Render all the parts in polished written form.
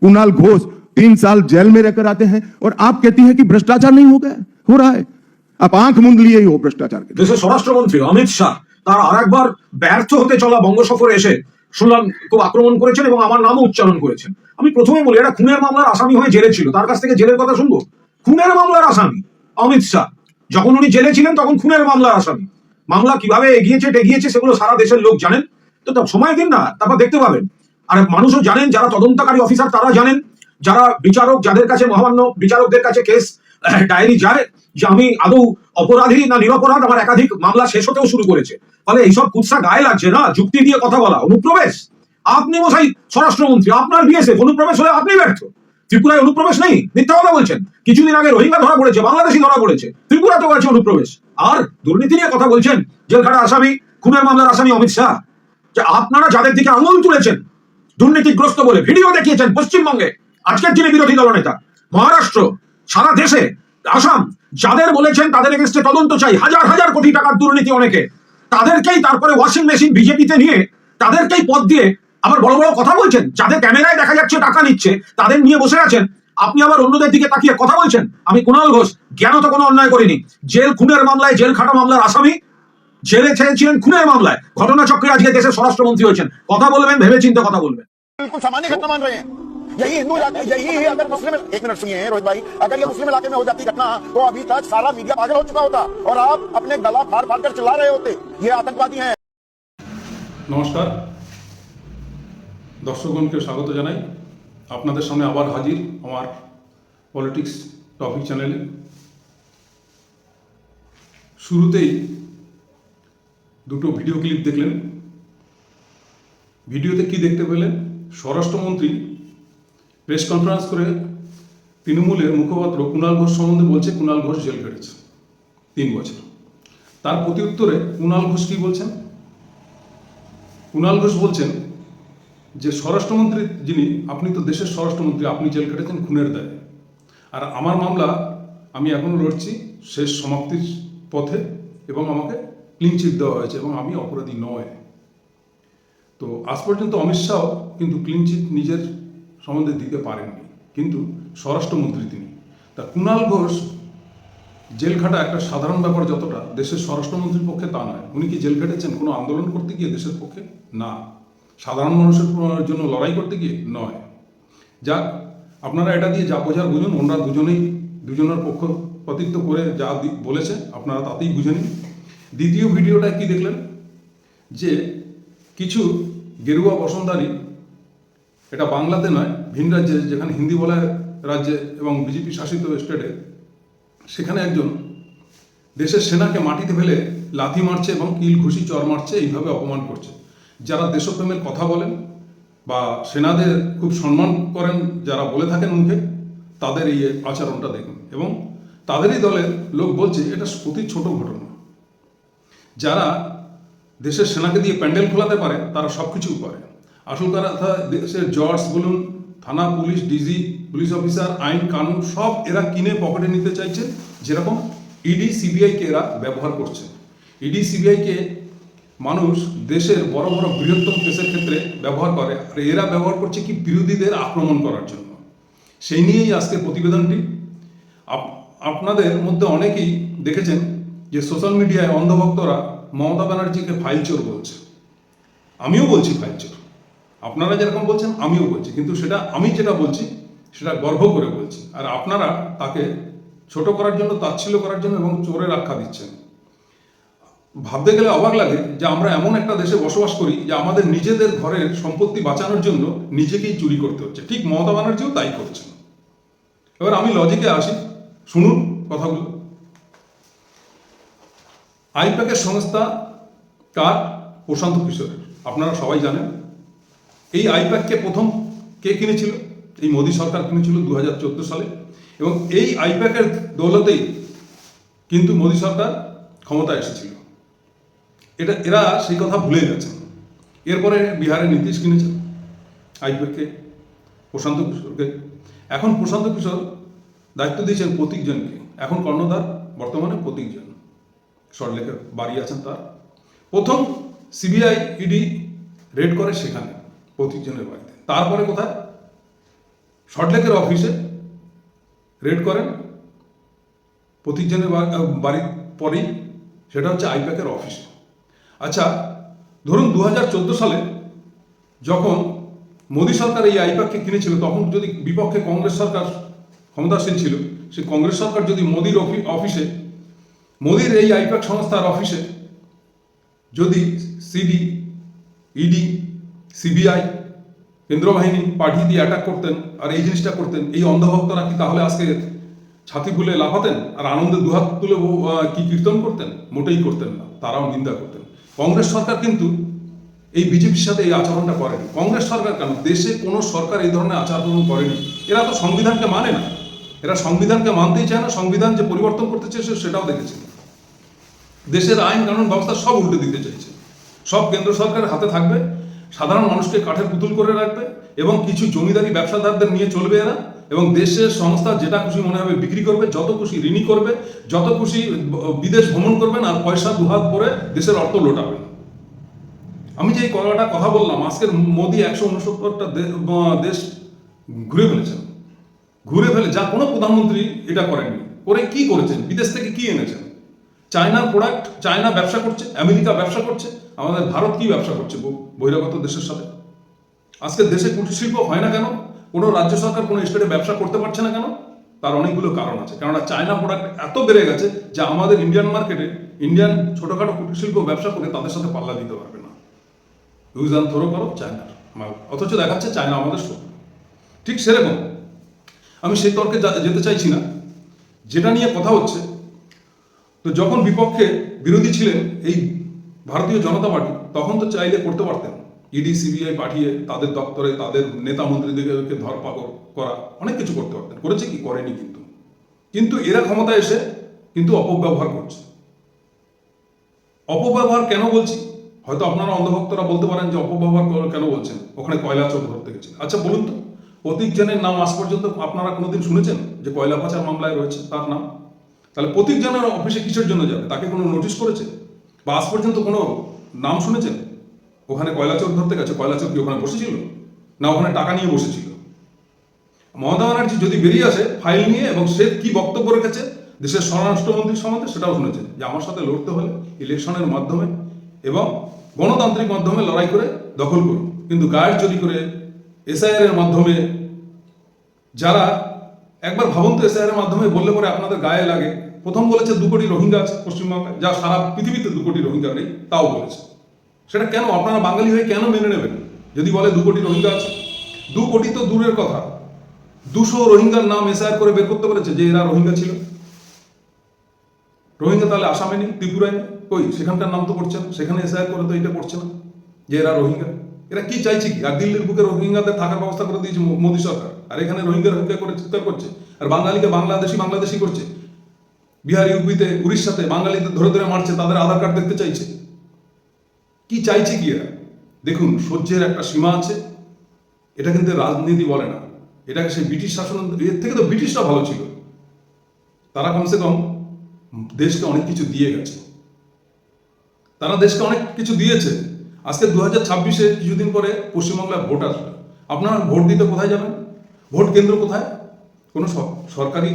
कुणाल घोष 3 साल जेल में रहकर आते हैं और आप कहती हैं कि भ्रष्टाचार नहीं हो गया, हो रहा है। आप आंख मूंद लिए ही हो भ्रष्टाचार के। দেশের স্বরাষ্ট্রমন্ত্রী অমিত শাহ তার আরেকবার ব্যর্থ হতে চলা বঙ্গ সফরে এসে শুনলাম খুব আক্রমণ করেছেন এবং আমার নামও উচ্চারণ করেছেন। আমি প্রথমে বলি, এটা খুনের মামলার আসামি হয়ে জেলে ছিল, তার কাছ থেকে জেলের কথা শুনবো? খুনের মামলার আসামি অমিত শাহ, যখন উনি জেলে ছিলেন তখন খুনের মামলার আসামি। মামলা কিভাবে এগিয়েছে সেগুলো সারা দেশের লোক জানেন। তো সময় দিন না, তারপর দেখতে পাবেন। আর মানুষও জানেন, যারা তদন্তকারী অফিসার তারা জানেন, যারা বিচারক, যাদের কাছে মহামান্য বিচারকদের কাছে কেস ডায়েরি যায় যে আমি আদৌ অপরাধী না নিরপরাধ, আমার একাধিক মামলা শেষ হতেও শুরু করেছে। ফলে এইসব কুৎসা গায়ে লাগছে না, যুক্তি দিয়ে কথা বলা। অনুপ্রবেশ, আপনি মশাই স্বরাষ্ট্রমন্ত্রী, আপনার বিএসএফ, অনুপ্রবেশ হলে আপনি ব্যর্থ। ত্রিপুরায় অনুপ্রবেশ নেই, মিথ্যা কথা বলছেন। কিছুদিন আগে রোহিঙ্গা ধরা পড়েছে, বাংলাদেশি ধরা পড়েছে, ত্রিপুরাতেও আছে অনুপ্রবেশ। আর দুর্নীতি নিয়ে কথা বলছেন, জেলখাটা আসামি, খুনের মামলার আসামি অমিত শাহ। যে আপনারা যাদের দিকে আঙুল তুলেছেন দুর্নীতিগ্রস্ত বলে ভিডিও দেখিয়েছেন পশ্চিমবঙ্গে, আজকের যিনি বিরোধী দলনেতা, মহারাষ্ট্র, সারা দেশে, আসাম, যাদের বলেছেন তাদের এগেইনস্টে তদন্ত চাই, হাজার হাজার কোটি টাকার দুর্নীতি অনেকে, তাদেরকেই তারপরে ওয়াশিং মেশিন বিজেপিতে নিয়ে তাদেরকেই পদ দিয়ে আবার বড় বড় কথা বলছেন। যাদের ক্যামেরায় দেখা যাচ্ছে টাকা নিচ্ছে, তাদের নিয়ে বসে আছেন, আপনি আবার অন্যদের দিকে তাকিয়ে কথা বলছেন। আমি কুণাল ঘোষ জ্ঞানত কোনো অন্যায় করিনি। জেল খুনের মামলায়, জেল খাটা মামলার আসামি, জেলে ছেড়েছিলেন খুনের মামলায়, ঘটনাচক্রে আজকে দেশের স্বরাষ্ট্রমন্ত্রী হয়েছেন। কথা বলবেন ভেবে চিন্তে কথা বলবেন। बिल्कुल सामान्य घटना मान रहे हैं। यही हिंदू इलाके, यही अगर मुस्लिम, एक मिनट सुनिए रोहित भाई, अगर ये मुस्लिम इलाके में हो जाती घटना तो अभी तक सारा मीडिया पागल हो चुका होता और आप अपने गला फाड़ फाड़ कर चिल्ला रहे होते ये आतंकवादी हैं। নমস্কার দর্শকগণকে স্বাগত জানাই। আপনাদের সামনে আবার হাজির আমার পলিটিক্স টপিক চ্যানেলে। শুরুতেই দুটো ভিডিও ক্লিপ দেখলেন। ভিডিওতে কি দেখতে পেলেন? স্বরাষ্ট্রমন্ত্রী প্রেস কনফারেন্স করে তৃণমূলের মুখপাত্র কুণাল ঘোষ সম্বন্ধে বলছে কুণাল ঘোষ জেল কেটেছে 3 বছর। তার প্রতি উত্তরে কুণাল ঘোষ কি বলছেন? কুণাল ঘোষ বলছেন যে স্বরাষ্ট্রমন্ত্রী যিনি, আপনি তো দেশের স্বরাষ্ট্রমন্ত্রী, আপনি জেল কেটেছেন খুনের দায়ে, আর আমার মামলা আমি এখনও লড়ছি, শেষ সমাপ্তির পথে, এবং আমাকে ক্লিন চিট দেওয়া হয়েছে এবং আমি অপরাধী নয়। তো আজ পর্যন্ত অমিত শাহ কিন্তু ক্লিন চিট নিজের সম্বন্ধে দিতে পারেননি, কিন্তু স্বরাষ্ট্রমন্ত্রী তিনি। তা কুণাল ঘোষ জেল খাটা একটা সাধারণ ব্যাপার যতটা, দেশের স্বরাষ্ট্রমন্ত্রীর পক্ষে তা নয়। উনি কি জেল খেটেছেন কোনো আন্দোলন করতে গিয়ে দেশের পক্ষে? না। সাধারণ মানুষের জন্য লড়াই করতে গিয়ে নয়। যাক, আপনারা এটা দিয়ে যা বোঝার বুঝুন। ওনারা দুজনের পক্ষপাতিত্ব করে যা বলেছে আপনারা তাতেই বুঝে নিন। দ্বিতীয় ভিডিওটায় কি দেখলেন? যে কিছু গেরুয়া বসনধারী, এটা বাংলাতে নয়, ভিন রাজ্যে, যেখানে হিন্দি বলা রাজ্যে এবং বিজেপি শাসিত স্টেটে, সেখানে একজন দেশের সেনাকে মাটিতে ফেলে লাথি মারছে এবং কিল ঘুষি চর মারছে, এইভাবে অপমান করছে। যারা দেশপ্রেমের কথা বলেন বা সেনাদের খুব সম্মান করেন, যারা বলে থাকেন মুখে, তাদের এই আচরণটা দেখুন। এবং তাদেরই দলের লোক বলছে এটা অতি ছোট ঘটনা। যারা দেশের সেনাকে দিয়ে প্যান্ডেল খোলাতে পারে তারা সব কিছু পারে। আসল কথা, দেশের জজ বলুন, থানা পুলিশ, ডিজি, পুলিশ অফিসার, আইন কানুন সব এরা কিনে পকেটে নিতে চাইছে। যেরকম ইডি সিবিআইকে এরা ব্যবহার করছে। ইডি সিবিআইকে মানুষ দেশের বড় বড় বৃহত্তম কেসের ক্ষেত্রে ব্যবহার করে, আর এরা ব্যবহার করছে কি বিরোধীদের আক্রমণ করার জন্য। সেই নিয়েই আজকের প্রতিবেদনটি। আপনাদের মধ্যে অনেকেই দেখেছেন যে সোশ্যাল মিডিয়ায় অন্ধভক্তরা মমতা ব্যানার্জিকে ফাইল চোর বলছে। আমিও বলছি ফাইল চোর, আপনারা যেরকম বলছেন আমিও বলছি, কিন্তু সেটা আমি যেটা বলছি সেটা গর্ব করে বলছি। আর আপনারা তাকে ছোট করার জন্য, তাচ্ছিল্য করার জন্য এবং চোরের আখ্যা দিচ্ছেন। ভাবতে গেলে অবাক লাগে যে আমরা এমন একটা দেশে বসবাস করি যে আমাদের নিজেদের ঘরের সম্পত্তি বাঁচানোর জন্য নিজেকেই চুরি করতে হচ্ছে। ঠিক মমতা ব্যানার্জিও তাই করছেন। এবার আমি লজিকে আসি, শুনুন কথাগুলো। আইপ্যাকের সংস্থা কার? প্রশান্ত কিশোরের। আপনারা সবাই জানেন। এই আইপ্যাককে প্রথম কে কিনেছিল? এই মোদী সরকার কিনেছিল 2014 সালে, এবং এই আইপ্যাকের দৌলতেই কিন্তু মোদী সরকার ক্ষমতায় এসেছিল। এরা সেই কথা ভুলে গেছেন। এরপরে বিহারে নীতিশ কিনেছেন আইপ্যাককে, প্রশান্ত কিশোরকে। এখন প্রশান্ত কিশোর দায়িত্ব দিয়েছেন প্রতীকজনকে। এখন কর্ণধার বর্তমানে প্রতীকজন, সল্টলেকের বাড়ি আছেন তার। প্রথম সিবিআই ইডি রেড করে সেখানে প্রতীকজনের বাড়িতে। তারপরে কোথায়? সল্টলেকের অফিসে রেড করেন প্রতীকজনের বাড়ির পরেই, সেটা হচ্ছে আইপ্যাকের অফিসে। আচ্ছা, ধরুন 2014 সালে যখন মোদী সরকার এই আইপ্যাককে কিনেছিল, তখন যদি বিপক্ষে কংগ্রেস সরকার ক্ষমতাসীন ছিল, সেই কংগ্রেস সরকার যদি মোদীর অফিসে, মোদীর এই আইপ্যাক সংস্থার অফিসে যদি সিডি, ইডি, সিবিআই, কেন্দ্র বাহিনী পাঠিয়ে দিয়ে অ্যাটাক করতেন আর এই জিনিসটা করতেন, এই অন্ধভক্তরা কি তাহলে আজকে ছাতি ফুলে লাফাতেন আর আনন্দে দুহাত তুলে কি কীর্তন করতেন? মোটেই করতেন না, তারাও নিন্দা করতেন। কংগ্রেস সরকার কিন্তু এই বিজেপির সাথে এই আচরণটা করেনি। কংগ্রেস সরকার কেন, দেশে কোনো সরকার এই ধরনের আচরণ করেনি। এরা তো সংবিধানকে মানে না, এরা সংবিধানকে মানতেই চায় না। সংবিধান যে পরিবর্তন করতে চেয়েছে সেটাও দেখেছে। দেশের আইন কানুন ব্যবস্থা সব উল্টে দিতে চাইছে, সব কেন্দ্র সরকারের হাতে থাকবে, সাধারণ মানুষকে কাঠের পুতুল করে রাখবে এবং কিছু জমিদারি ব্যবসাদারদের নিয়ে চলবে এরা, এবং দেশের সংস্থা যেটা খুশি মনে হবে বিক্রি করবে, যত খুশি ঋণী করবে, যত খুশি বিদেশ ভ্রমণ করবেন আর পয়সা দুহাত ভরে দেশের অর্থ লোটাবেন। আমি যে কয়টা কথা বললাম, আজকের মোদী 169টা দেশ ঘুরে ফেলেছেন, ঘুরে ফেলে যা কোনো প্রধানমন্ত্রী এটা করেননি। করে কি করেছেন? বিদেশ থেকে কি এনেছেন? চায়নার প্রোডাক্ট, চায়না ব্যবসা করছে, আমেরিকা ব্যবসা করছে, আমাদের ভারত কি ব্যবসা করছে বহিরাগত দেশের সাথে? আজকে দেশে কুটির শিল্প হয় না কেন? কোনো রাজ্য সরকার কোনো স্টেটে ব্যবসা করতে পারছে না কেন? তার অনেকগুলো কারণ আছে। কেননা চায়না প্রোডাক্ট এত বেড়ে গেছে যে আমাদের ইন্ডিয়ান মার্কেটে ইন্ডিয়ান ছোটোখাটো কুটির শিল্প ব্যবসা করে তাদের সাথে পাল্লা দিতে পারবে না। ইউজ অ্যান্ড থ্রো করো চায়নার মাল, অথচ দেখাচ্ছে চায়না আমাদের শত্রু। ঠিক সেরকম আমি সেই তর্কে যেতে চাইছি না, যেটা নিয়ে কথা হচ্ছে। তো যখন বিপক্ষে বিরোধী ছিলেন এই ভারতীয় জনতা পার্টি, তখন তো চাইলে করতে পারতেন, ইডি সিবিআই পাঠিয়ে তাদের দপ্তরে তাদের নেতা মন্ত্রীদেরকে ধরপাকড় করা, অনেক কিছু করতে পারতেন। করেছে কি? করেনি। কিন্তু এরা ক্ষমতায় এসে কিন্তু অপব্যবহার করছে। অপব্যবহার কেন বলছি? হয়তো আপনারা অন্ধভক্তরা বলতে পারেন যে অপব্যবহার কেন বলছেন, ওখানে কয়লা চোর ধরতে গেছে। আচ্ছা বলুন তো, প্রতীকজনের নাম আজ পর্যন্ত আপনারা কোনোদিন শুনেছেন যে কয়লা পাচার মামলায় রয়েছে তার নাম? তাহলে প্রতীকজনের অফিসে কিসের জন্য যাবে? তাকে কোনো নোটিশ করেছে বা আজ পর্যন্ত কোনো নাম শুনেছেন? ওখানে কয়লা চোর ধরতে গেছে, কয়লা চোর কি ওখানে বসেছিল না ওখানে টাকা নিয়ে বসেছিল? মমতা ব্যানার্জি যদি বেরিয়ে আসে ফাইল নিয়ে এবং সে কি বক্তব্য রেখেছে দেশের স্বরাষ্ট্রমন্ত্রীর সম্বন্ধে, সেটাও শুনেছেন যে আমার সাথে লড়তে হলে ইলেকশনের মাধ্যমে এবং গণতান্ত্রিক মাধ্যমে লড়াই করে দখল করুন, কিন্তু গায়ের চুরি করে এসআইআর এর মাধ্যমে, যারা একবার ভাবুন তো এসআইআর এর মাধ্যমে বললে পরে আপনাদের গায়ে লাগে। প্রথম বলেছে 2 কোটি রোহিঙ্গা আছে পশ্চিমবাংলায়, যা সারা পৃথিবীতে 2 কোটি রোহিঙ্গা নেই, তাও বলেছে। সেটা কেন আপনারা বাঙালি হয়ে কেন মেনে নেবেন যদি বলে 2 কোটি রোহিঙ্গা আছে? 2 কোটি তো দূরের কথা, 200 রোহিঙ্গার নাম এসআইআর করে বের করতে পেরেছে যে এরা রোহিঙ্গা ছিল। রোহিঙ্গা তাহলে আসামে নেই, ত্রিপুরায় নেই, কই সেখানকার নাম তো করছে না, সেখানে এসআইআর করে তো এটা করছে না যে এরা রোহিঙ্গা। এরা কি চাইছে কি? আর দিল্লির বুকে রোহিঙ্গাদের থাকার ব্যবস্থা করে দিয়েছে মোদী সরকার, আর এখানে রোহিঙ্গা করে চিৎকার করছে, আর বাঙালিকে বাংলাদেশি করছে। বিহার, ইউপিতে, উড়িষ্যাতে বাঙালিদের ধরে ধরে মারছে, তাদের আধার কার্ড দেখতে চাইছে। কি চাইছে কি এরা? দেখুন, সহ্যের একটা সীমা আছে। এটা কিন্তু রাজনীতি বলে না, এটাকে সেই ব্রিটিশ শাসন, এর থেকে তো ব্রিটিশরা ভালো ছিল। তারা কমসে কম দেশকে অনেক কিছু দিয়ে গেছে, তারা দেশকে অনেক কিছু দিয়েছে। আজকে 2026-এ কিছুদিন পরে পশ্চিমবাংলায় ভোট আসবে। আপনারা ভোট দিতে কোথায় যাবেন? ভোট কেন্দ্র কোথায়? কোনো সরকারি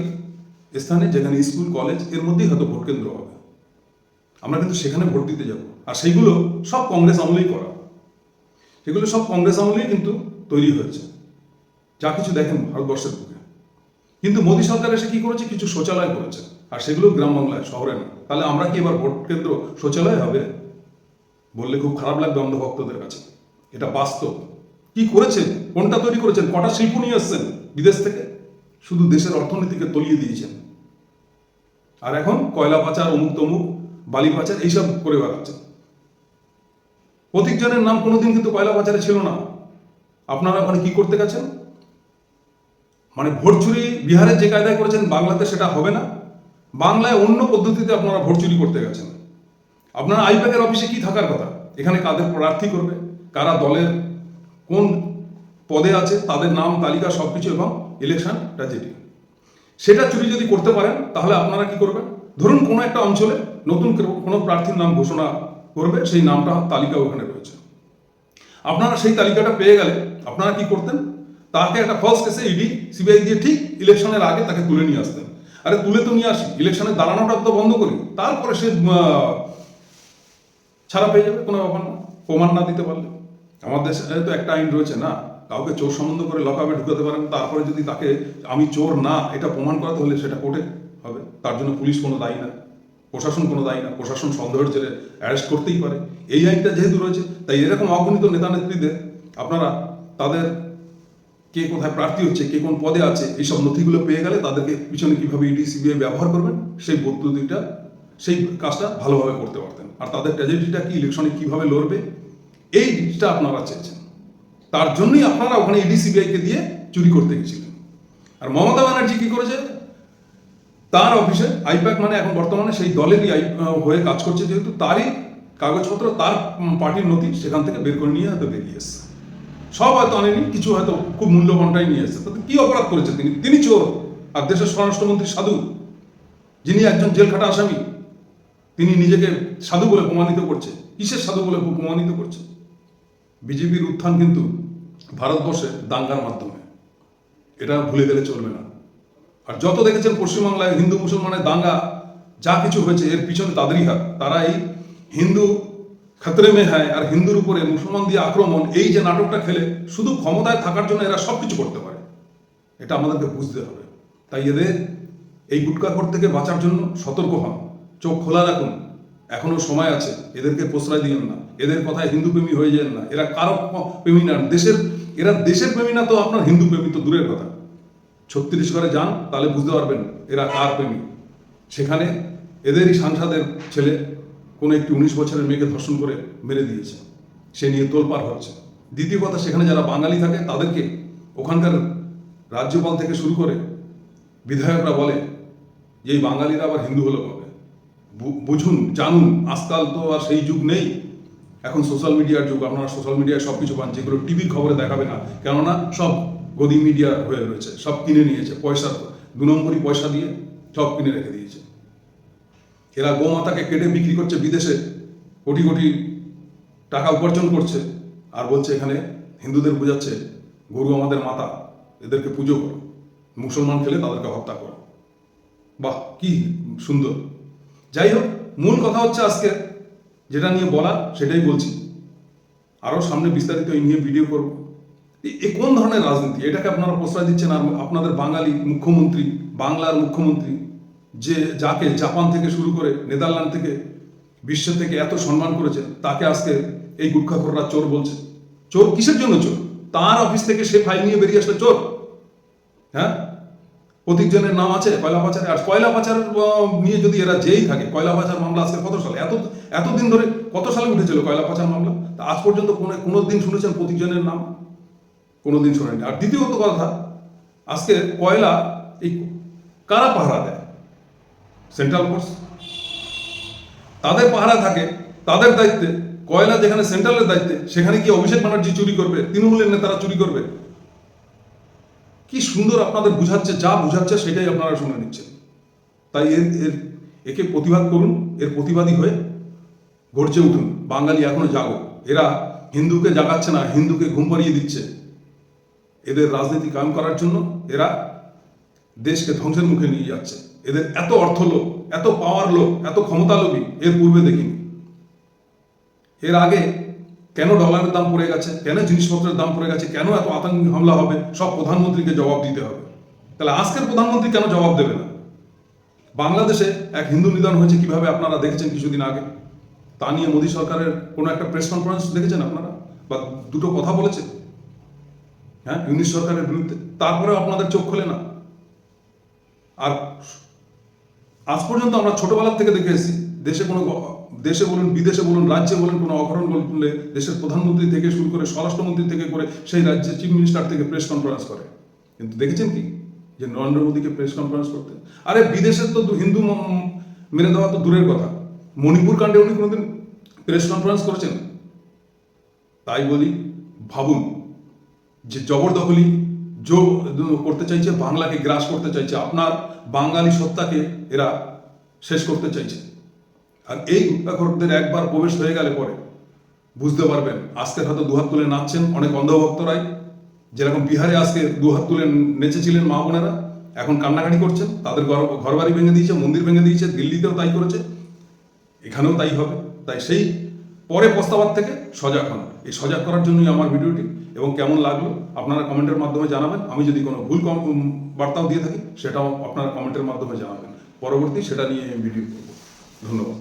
স্থানে, যেখানে স্কুল কলেজ এর মধ্যেই হয়তো ভোট কেন্দ্র হবে। আমরা কিন্তু সেখানে ভোট দিতে যাব, আর সেইগুলো সব কংগ্রেস আমলেই করা, সেগুলো সব কংগ্রেস আমলেই কিন্তু তৈরি হয়েছে, যা কিছু দেখেন ভারতবর্ষের বুকে। কিন্তু মোদী সরকার এসে কি করেছে? কিছু শৌচালয় করেছে, আর সেগুলো গ্রাম বাংলায়, শহরে না। তাহলে আমরা কি এবার ভোট কেন্দ্র শৌচালয় হবে? বললে খুব খারাপ লাগবে অন্ধভক্তদের কাছে, এটা বাস্তব। কি করেছেন? কোনটা তৈরি করেছেন? কটা শিল্প নিয়ে এসছেন বিদেশ থেকে? শুধু দেশের অর্থনীতিকে তলিয়ে দিয়েছেন। আর এখন কয়লা পাচার, অমুক তমুক, বালি পাচার, এইসব করে বেড়াচ্ছেন। প্রতীকজনের নাম কোনোদিন কিন্তু কয়লা পাচারে ছিল না। আপনারা ওখানে কি করতে গেছেন? মানে ভোট চুরি বিহারে যে কায়দায় করেছেন, বাংলাতে সেটা হবে না। বাংলায় অন্য পদ্ধতিতে আপনারা ভোট চুরি করতে গেছেন। আপনারা আইপ্যাকের অফিসে কি থাকার কথা? এখানে কাদের প্রার্থী করবে, কারা দলের কোন পদে আছে, তাদের নাম তালিকা সবকিছু, এবং ইলেকশনটা যেটি, সেটা চুরি যদি করতে পারেন, তাহলে আপনারা কি করবেন? ধরুন কোনো একটা অঞ্চলে নতুন কোনো প্রার্থীর নাম ঘোষণা করবে, সেই নামটা তালিকা ওখানে রয়েছে। আপনারা সেই তালিকাটা পেয়ে গেলে আপনারা কি করতেন? তাকে একটা ফলস কেসে ইডি সিবিআই দিয়ে ঠিক ইলেকশনের আগে তাকে তুলে নিয়ে আসতেন। আরে তুলে তো নিয়ে আসি, ইলেকশনে দাঁড়ানোটা তো বন্ধ করি, তারপরে সে ছাড়া পেয়ে যাবে, কোনো ব্যাপার না, প্রমাণ না দিতে পারলে। আমার দেশে তো একটা আইন রয়েছে না, কাউকে চোর সম্বন্ধ করে লকআপে ঢুকাতে পারেন, তারপরে যদি তাকে আমি চোর না এটা প্রমাণ করাতে হলে সেটা কোর্টে হবে, তার জন্য পুলিশ কোনো দায়ী না, প্রশাসন কোনো দায়ী না, প্রশাসন সন্দেহের জেরে অ্যারেস্ট করতেই পারে। এই আইনটা যেহেতু রয়েছে, তাই এরকম অগণিত নেতা নেত্রীদের আপনারা তাদের কে কোথায় প্রার্থী হচ্ছে, কে কোন পদে আছে, এইসব নথিগুলো পেয়ে গেলে তাদেরকে পিছনে কিভাবে ইডি সিবিআই ব্যবহার করবেন সেই পদ্ধতিটা, সেই কাজটা ভালোভাবে করতে পারতেন। আর তাদের ট্র্যাজেডিটা কি, ইলেকশনে কিভাবে লড়বে, এই জিনিসটা আপনারা চেয়েছেন, তার জন্যই আপনারা ওখানে ইডি সিবিআইকে দিয়ে চুরি করতে গেছিলেন। আর মমতা ব্যানার্জি কি করেছে, তার অফিসে আইপ্যাক মানে এখন বর্তমানে সেই দলেরই হয়ে কাজ করছে, যেহেতু তারই কাগজপত্র, তার পার্টির নথি সেখান থেকে বের করে নিয়ে হয়তো বেরিয়ে এসছে। সব হয়তো আনেনি, কিছু হয়তো খুব মূল্যবানটাই নিয়ে এসছে। তাতে কি অপরাধ করেছে তিনি? তিনি চোর, আর দেশের স্বরাষ্ট্রমন্ত্রী সাধু, যিনি একজন জেলখাটা আসামি, তিনি নিজেকে সাধু বলে প্রমাণিত করছে। কিসের সাধু বলে প্রমাণিত করছে? বিজেপির উত্থান কিন্তু ভারতবর্ষে দাঙ্গার মাধ্যমে, এটা ভুলে গেলে চলবে না। আর যত দেখেছেন পশ্চিমবাংলায় হিন্দু মুসলমানের দাঙ্গা যা কিছু হয়েছে, এর পিছনে তাদেরই হাত। তারা এই হিন্দু খাতরে মে হ্যায় আর হিন্দুর উপরে মুসলমান দিয়ে আক্রমণ, এই যে নাটকটা খেলে শুধু ক্ষমতায় থাকার জন্য এরা সব কিছু করতে পারে, এটা আমাদেরকে বুঝতে হবে। তাই এদের এই গুটকাখোর থেকে বাঁচার জন্য সতর্ক হন, চোখ খোলা রাখুন, এখনো সময় আছে, এদেরকে প্রশ্রয় দিয়েন না, এদের কথায় হিন্দু প্রেমী হয়ে যান না। এরা কারো প্রেমী না, এরা দেশের প্রেমী না, তো আপনার হিন্দু প্রেমী তো দূরের কথা। ছত্তিশগড়ে যান, তাহলে বুঝতে পারবেন এরা কার প্রেমী। সেখানে এদেরই সাংসদের ছেলে কোনো একটি 19 বছরের মেয়েকে ধর্ষণ করে মেরে দিয়েছে, সে নিয়ে তোলপাড় হচ্ছে। দ্বিতীয় কথা, সেখানে যারা বাঙালি থাকে তাদেরকে ওখানকার রাজ্যপাল থেকে শুরু করে বিধায়করা বলে যে এই বাঙালিরা আবার হিন্দু হলো কবে। বুঝুন, জানুন, আজকাল তো আর সেই যুগ নেই, এখন সোশ্যাল মিডিয়ার যুগ। আপনারা সোশ্যাল মিডিয়ায় সব কিছু পান, যেগুলো টিভির খবরে দেখাবে না, কেননা সব গদি মিডিয়া হয়ে রয়েছে, সব কিনে নিয়েছে, পয়সা 2 নম্বরই পয়সা দিয়ে সব কিনে রেখে দিয়েছে। এরা গোমাতাকে কেটে বিক্রি করছে বিদেশে, কোটি কোটি টাকা উপার্জন করছে, আর বলছে এখানে হিন্দুদের বোঝাচ্ছে গরু আমাদের মাতা, এদেরকে পুজো করো, মুসলমান খেলে তাদেরকে হত্যা করো। বাহ, কি সুন্দর। যাই হোক, মূল কথা হচ্ছে আজকে যেটা নিয়ে বলা সেটাই বলছি, আরও সামনে বিস্তারিত এই নিয়ে ভিডিও করব। এ কোন ধরনের রাজনীতি? এটাকে আপনারা প্রশ্রয় দিচ্ছেন। আর আপনাদের বাঙালি মুখ্যমন্ত্রী, বাংলার মুখ্যমন্ত্রী, যে যাকে জাপান থেকে শুরু করে নেদারল্যান্ড থেকে বিশ্ব থেকে এত সম্মান করেছে, তাকে আজকে এই গুটখাখোররা চোর বলছে। চোর কিসের জন্য চোর? তার অফিস থেকে সে ফাইল নিয়ে বেরিয়ে আসলে চোর। হ্যাঁ, প্রতীকজনের নাম আছে কয়লা পাচারে। আর কয়লা পাচার নিয়ে যদি এরা যেই থাকে, কয়লা পাচার মামলা আজকে কত সালে, এতদিন ধরে কত সালে উঠেছিল কয়লা পাচার মামলা? তা আজ পর্যন্ত কোনো দিন শুনেছেন প্রতীকজনের নাম? কোনোদিন শোনেনি। আর দ্বিতীয়ত কথা, আজকে কয়লা এই কারা পাহারা দেয়? সেন্ট্রাল ফোর্স, তাদের পাহারা থাকে, তাদের দায়িত্বে। কয়লা যেখানে সেন্ট্রালের দায়িত্বে, সেখানে কি অভিষেক ব্যানার্জি চুরি করবে? তৃণমূলের নেতারা চুরি করবে? কি সুন্দর আপনাদের বুঝাচ্ছে, যা বুঝাচ্ছে সেটাই আপনারা শুনে নিচ্ছেন। তাই একে প্রতিবাদ করুন, এর প্রতিবাদী হয়ে গর্জে উঠুন। বাঙালি এখনো জাগো। এরা হিন্দুকে জাগাচ্ছে না, হিন্দুকে ঘুম পাড়িয়ে দিচ্ছে। এদের রাজনীতি কায়েম করার জন্য এরা দেশকে ধ্বংসের মুখে নিয়ে যাচ্ছে। এদের এত অর্থ লোভ, এত পাওয়ার লোভ, এত ক্ষমতা লোভী এর পূর্বে দেখিনি। এর আগে কেন ডলারের দাম পড়ে গেছে, কেন জিনিসপত্রের দাম পড়ে গেছে, কেন এত আতঙ্কি হামলা হবে, সব প্রধানমন্ত্রীকে জবাব দিতে হবে। তাহলে আজকের প্রধানমন্ত্রী কেন জবাব দেবে না? বাংলাদেশে এক হিন্দু নিধন হয়েছে কিভাবে আপনারা দেখেছেন কিছুদিন আগে, তা নিয়ে মোদী সরকারের কোনো একটা প্রেস কনফারেন্স দেখেছেন আপনারা, বা দুটো কথা বলেছে? হ্যাঁ, ইউনিশ সরকারের বিরুদ্ধে। তারপরেও আপনাদের চোখ খোলে না। আর আজ পর্যন্ত আমরা ছোটবেলার থেকে দেখে এসেছি, দেশে বলুন, বিদেশে বলুন, রাজ্যে বলুন, কোনো অঘটন ঘটলে দেশের প্রধানমন্ত্রী থেকে শুরু করে স্বরাষ্ট্রমন্ত্রী থেকে করে সেই রাজ্যের চিফ মিনিস্টার থেকে প্রেস কনফারেন্স করে। কিন্তু দেখেছেন কি যে নরেন্দ্র মোদীকে প্রেস কনফারেন্স করতে? আরে বিদেশের তো হিন্দু মেরে দেওয়া তো দূরের কথা, মণিপুর কাণ্ডে উনি কোনোদিন প্রেস কনফারেন্স করেছেন? তাই বলি, ভাবুন যে জবরদখলি করতে চাইছে, বাংলাকে গ্রাস করতে চাইছে, আপনার বাঙালি সত্তাকে এরা শেষ করতে চাইছে। আর এই গুটখাখোরদের একবার প্রবেশ হয়ে গেলে পরে বুঝতে পারবেন। আজকে হয়তো দুহাত তুলে নাচছেন অনেক অন্ধভক্তরাই, যেরকম বিহারে আজকে দুহাত তুলে নেচেছিলেন মা বোনেরা, এখন কান্নাকাটি করছেন, তাদের ঘরবাড়ি ভেঙে দিয়েছে, মন্দির ভেঙে দিয়েছে, দিল্লিতেও তাই করেছে, এখানেও তাই হবে। তাই সেই পরে পস্তাবার থেকে সজাগ হন। এই সজাগ করার জন্যই আমার ভিডিওটি, এবং কেমন লাগলো আপনারা কমেন্টের মাধ্যমে জানাবেন। আমি যদি কোনো ভুল বার্তাও দিয়ে থাকি সেটাও আপনারা কমেন্টের মাধ্যমে জানাবেন, পরবর্তী সেটা নিয়ে ভিডিও করব। ধন্যবাদ।